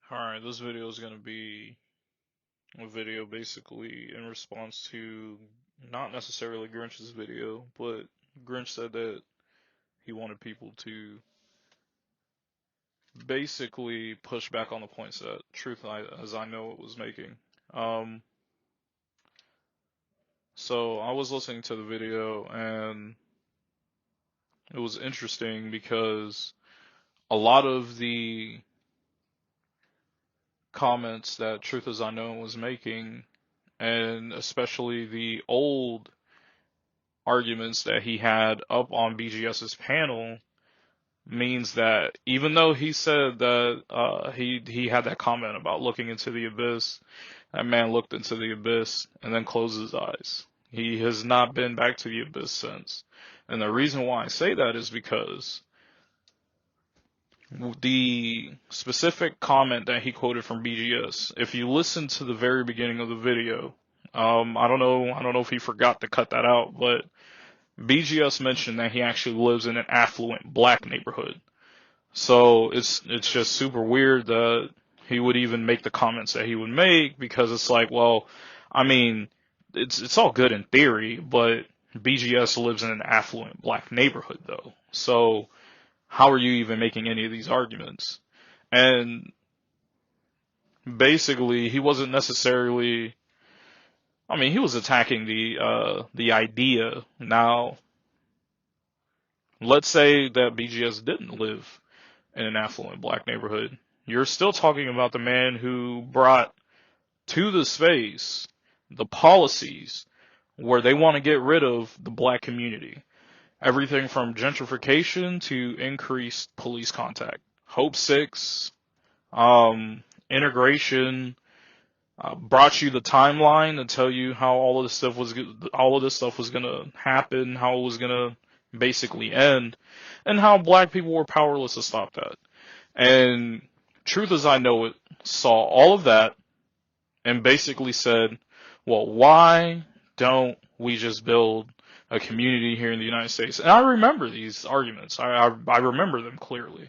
Alright, this video is going to be a video basically in response to not necessarily Grinch's video, but Grinch said that he wanted people to basically push back on the points that Truth as I Know It was making. Um, so I was listening to the video and it was interesting because a lot of the comments that Truth as I Know It was making, and especially the old arguments that he had up on BGS's panel, means that even though he said that he had that comment about looking into the abyss, that man looked into the abyss and then closed his eyes. He has not been back to the abyss since. And the reason why I say that is because the specific comment that he quoted from BGS, if you listen to the very beginning of the video, I don't know if he forgot to cut that out, but BGS mentioned that he actually lives in an affluent black neighborhood. So it's just super weird that he would even make the comments that he would make, because it's like, well, I mean, it's all good in theory, but BGS lives in an affluent black neighborhood though. So how are you even making any of these arguments? And basically he wasn't necessarily, I mean, he was attacking the idea. Now, let's say that BGS didn't live in an affluent black neighborhood. You're still talking about the man who brought to the space the policies where they want to get rid of the black community. Everything from gentrification to increased police contact. Hope 6, integration, brought you the timeline to tell you how all of this stuff was gonna happen, how it was gonna basically end, and how black people were powerless to stop that. And Truth as I Know It saw all of that and basically said, well, why don't we just build a community here in the United States? And I remember these arguments. I remember them clearly.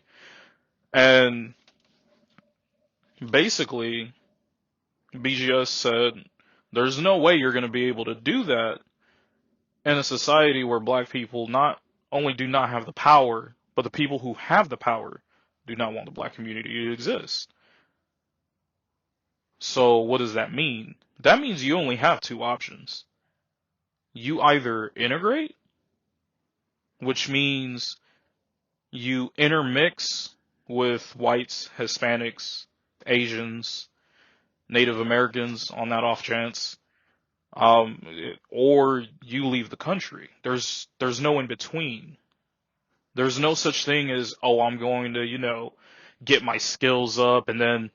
And basically, BGS said, there's no way you're going to be able to do that in a society where black people not only do not have the power, but the people who have the power do not want the black community to exist. So what does that mean? That means you only have two options. You either integrate, which means you intermix with whites, Hispanics, Asians, Native Americans on that off chance, or you leave the country. There's no in between. There's no such thing as, oh, I'm going to, get my skills up and then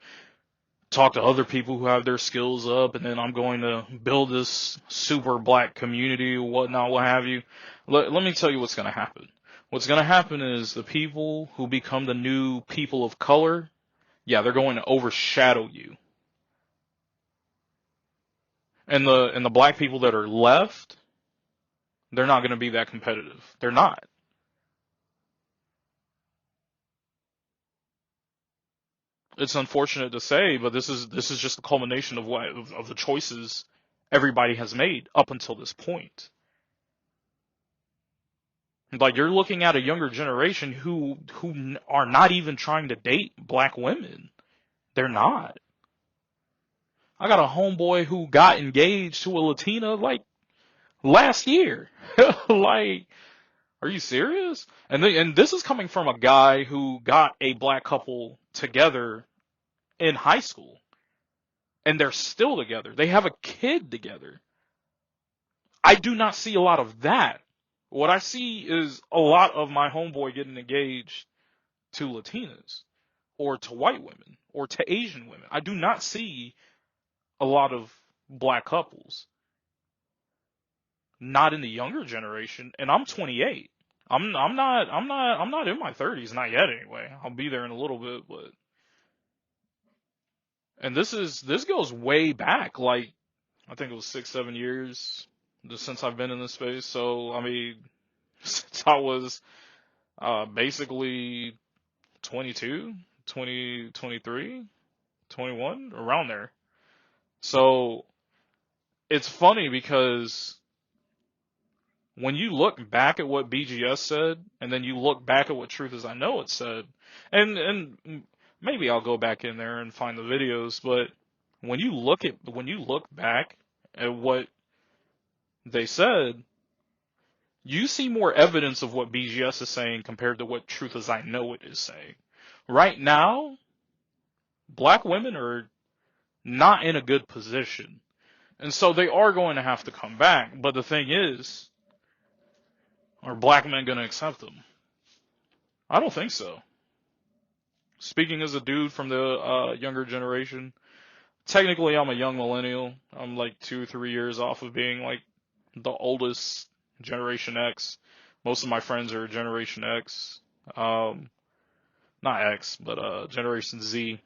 talk to other people who have their skills up, and then I'm going to build this super black community, whatnot, what have you. Let me tell you what's going to happen. What's going to happen is the people who become the new people of color, yeah, they're going to overshadow you. And the black people that are left, they're not going to be that competitive. They're not. It's unfortunate to say, but this is just the culmination of the choices everybody has made up until this point. Like, you're looking at a younger generation who are not even trying to date black women. They're not. I got a homeboy who got engaged to a Latina like last year. Like, are you serious? And this is coming from a guy who got a black couple together in high school, and they're still together. They have a kid together. I do not see a lot of that. What I see is a lot of my homeboy getting engaged to Latinas, or to white women, or to Asian women. I do not see a lot of black couples. Not in the younger generation, and I'm 28. I'm not in my 30s, not yet anyway. I'll be there in a little bit, but and this goes way back, like I think it was 6, 7 years just since I've been in this space. So I mean, since I was basically 22, 20, 23. 21, around there. So it's funny because when you look back at what BGS said, and then you look back at what Truth Is I Know It said, and maybe I'll go back in there and find the videos, but when you look back at what they said, you see more evidence of what BGS is saying compared to what Truth Is I Know It is saying. Right now, black women are not in a good position. And so they are going to have to come back. But the thing is, are black men going to accept them? I don't think so. Speaking as a dude from the younger generation, technically I'm a young millennial. I'm like 2-3 years off of being like the oldest Generation X. Most of my friends are Generation X. Not X, but Generation Z.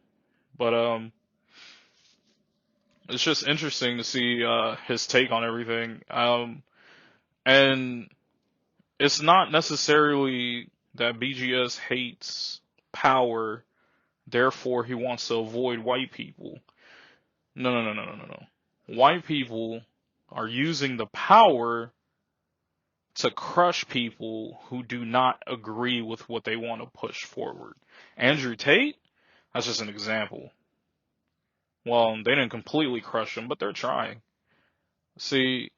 But it's just interesting to see his take on everything. And it's not necessarily that BGS hates power, therefore he wants to avoid white people. No. White people are using the power to crush people who do not agree with what they want to push forward. Andrew Tate, that's just an example. Well, they didn't completely crush him, but they're trying. See,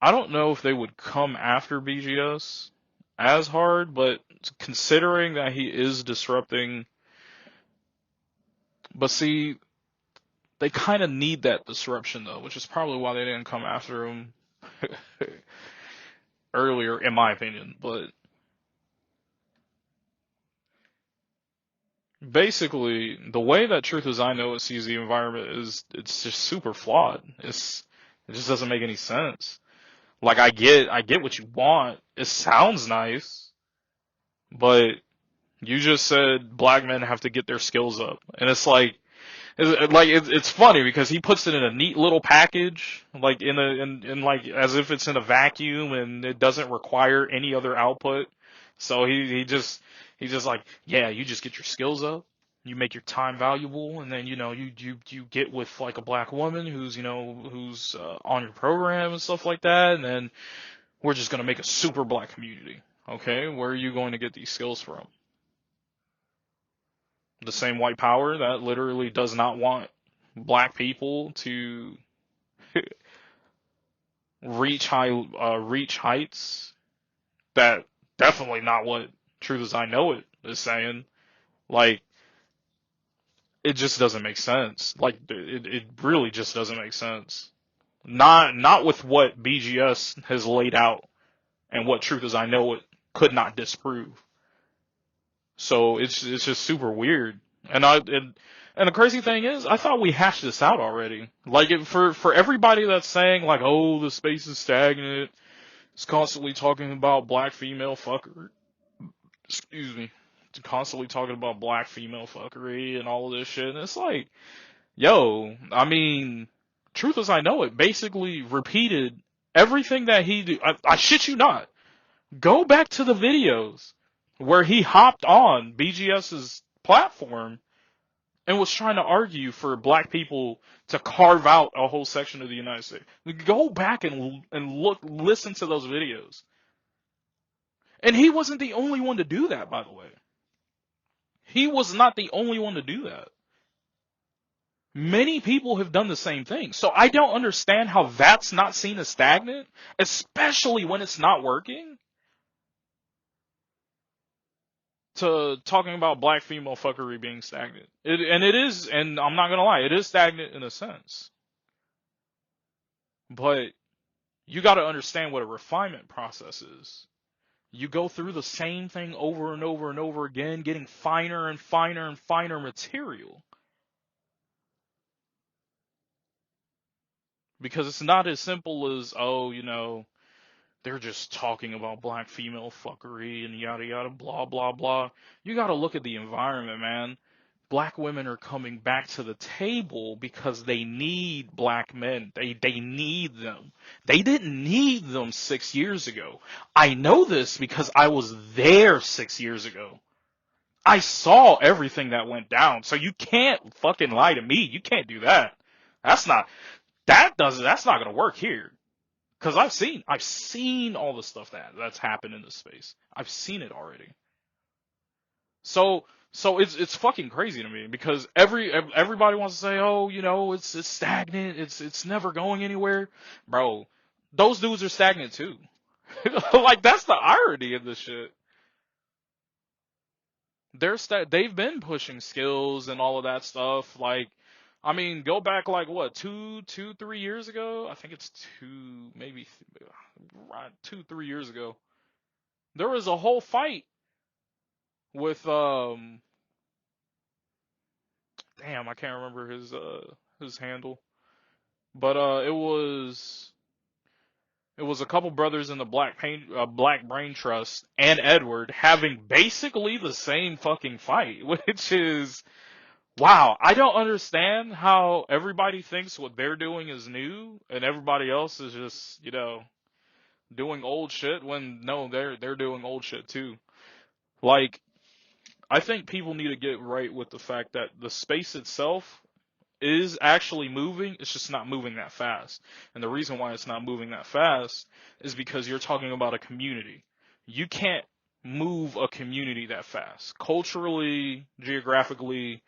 I don't know if they would come after BGS as hard, but considering that he is disrupting, but see, they kind of need that disruption though, which is probably why they didn't come after him earlier, in my opinion. But basically, the way that Truth As I Know It sees the environment is, it's just super flawed. It just doesn't make any sense. Like, I get what you want. It sounds nice, but you just said black men have to get their skills up, and it's like, it's funny because he puts it in a neat little package, like in like as if it's in a vacuum and it doesn't require any other output. So he's just like, yeah, you just get your skills up, you make your time valuable, and then you get with like a black woman who's on your program and stuff like that, and then we're just gonna make a super black community. Okay, where are you going to get these skills from? The same white power that literally does not want black people to reach heights. That definitely not what Truth As I Know It is saying. Like, it just doesn't make sense. Like, it really just doesn't make sense. Not with what BGS has laid out and what Truth As I Know It could not disprove. So it's just super weird. And the crazy thing is, I thought we hashed this out already. Like, for everybody that's saying like, oh, the space is stagnant, it's constantly talking about black female fuckery. Excuse me. It's constantly talking about black female fuckery and all of this shit. And it's like, yo, I mean, Truth As I Know It basically repeated everything that he did. I shit you not. Go back to the videos where he hopped on BGS's platform and was trying to argue for black people to carve out a whole section of the United States. Go back and listen to those videos. And he wasn't the only one to do that, by the way. He was not the only one to do that. Many people have done the same thing. So I don't understand how that's not seen as stagnant, especially when it's not working. To talking about black female fuckery being stagnant. It is, and I'm not gonna lie, it is stagnant in a sense. But you gotta understand what a refinement process is. You go through the same thing over and over and over again, getting finer and finer and finer material. Because it's not as simple as, oh, they're just talking about black female fuckery and yada yada blah blah blah. You gotta look at the environment, man. Black women are coming back to the table because they need black men. They need them. They didn't need them 6 years ago. I know this because I was there 6 years ago. I saw everything that went down, so you can't fucking lie to me. You can't do that. That's not that's not gonna work here. Cause I've seen all the stuff that's happened in this space. I've seen it already. So it's fucking crazy to me because everybody wants to say, oh, it's stagnant, it's never going anywhere, bro. Those dudes are stagnant too. Like that's the irony of this shit. They've been pushing skills and all of that stuff. Like, I mean, go back like what 3 years ago? I think it's maybe right 2, 3 years ago. There was a whole fight with damn, I can't remember his handle, but it was a couple brothers in the Black Brain Trust and Edward having basically the same fucking fight, which is wow. I don't understand how everybody thinks what they're doing is new and everybody else is just doing old shit when no, they're doing old shit too. Like I think people need to get right with the fact that the space itself is actually moving. It's just not moving that fast. And the reason why it's not moving that fast is because you're talking about a community. You can't move a community that fast. Culturally, geographically,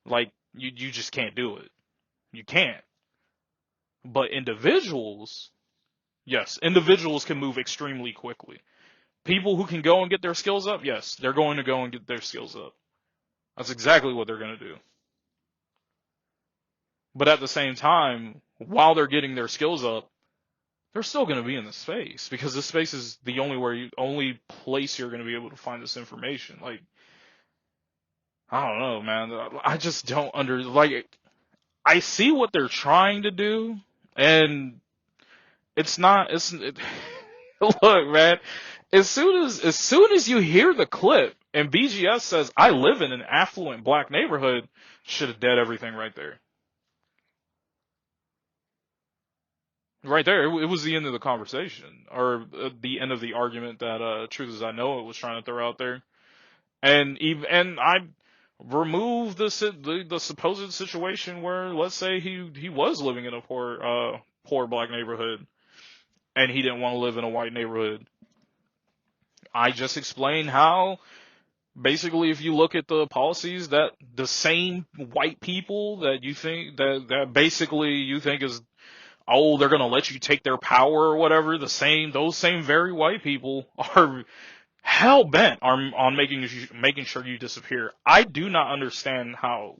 like you just can't do it. You can't. But individuals, yes, individuals can move extremely quickly. People who can go and get their skills up, yes, they're going to go and get their skills up. That's exactly what they're going to do. But at the same time, while they're getting their skills up, they're still going to be in the space because this space is the only place you're going to be able to find this information. Like, I don't know, man. I just don't I see what they're trying to do, and it's not. Look, man. As soon as you hear the clip and BGS says, "I live in an affluent black neighborhood," should have dead everything right there. Right there, it was the end of the conversation, or the end of the argument that Truth As I Know It was trying to throw out there. And I remove the supposed situation where, let's say he was living in a poor black neighborhood and he didn't want to live in a white neighborhood. I just explained how basically if you look at the policies that the same white people that you think that basically you think is, oh, they're going to let you take their power or whatever, those same very white people are hell bent on making sure you disappear. I do not understand how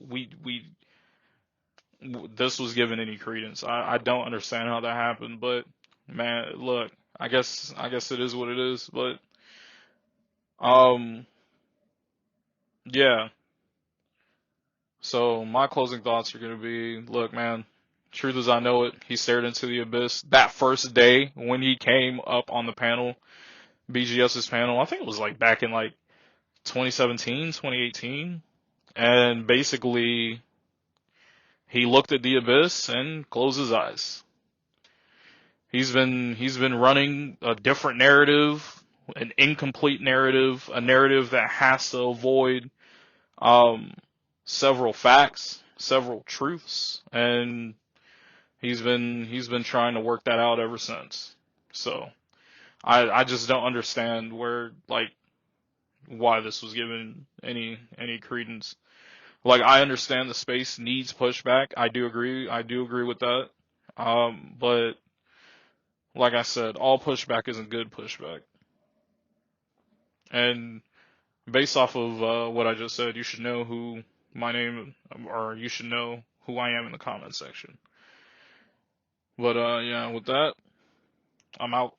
this was given any credence. I don't understand how that happened, but man, look, I guess it is what it is, but um yeah. So my closing thoughts are going to be, look, man, Truth As I Know It, he stared into the abyss that first day when he came up on the panel, BGS's panel. I think it was like back in like 2017, 2018. And basically he looked at the abyss and closed his eyes. He's been running a different narrative, an incomplete narrative, a narrative that has to avoid um, several facts, several truths, and he's been trying to work that out ever since. So I just don't understand why this was given any credence. Like, I understand the space needs pushback. I do agree. I do agree with that. But like I said, all pushback isn't good pushback. And based off of what I just said, you should know who my name, or you should know who I am in the comment section. But yeah, with that, I'm out.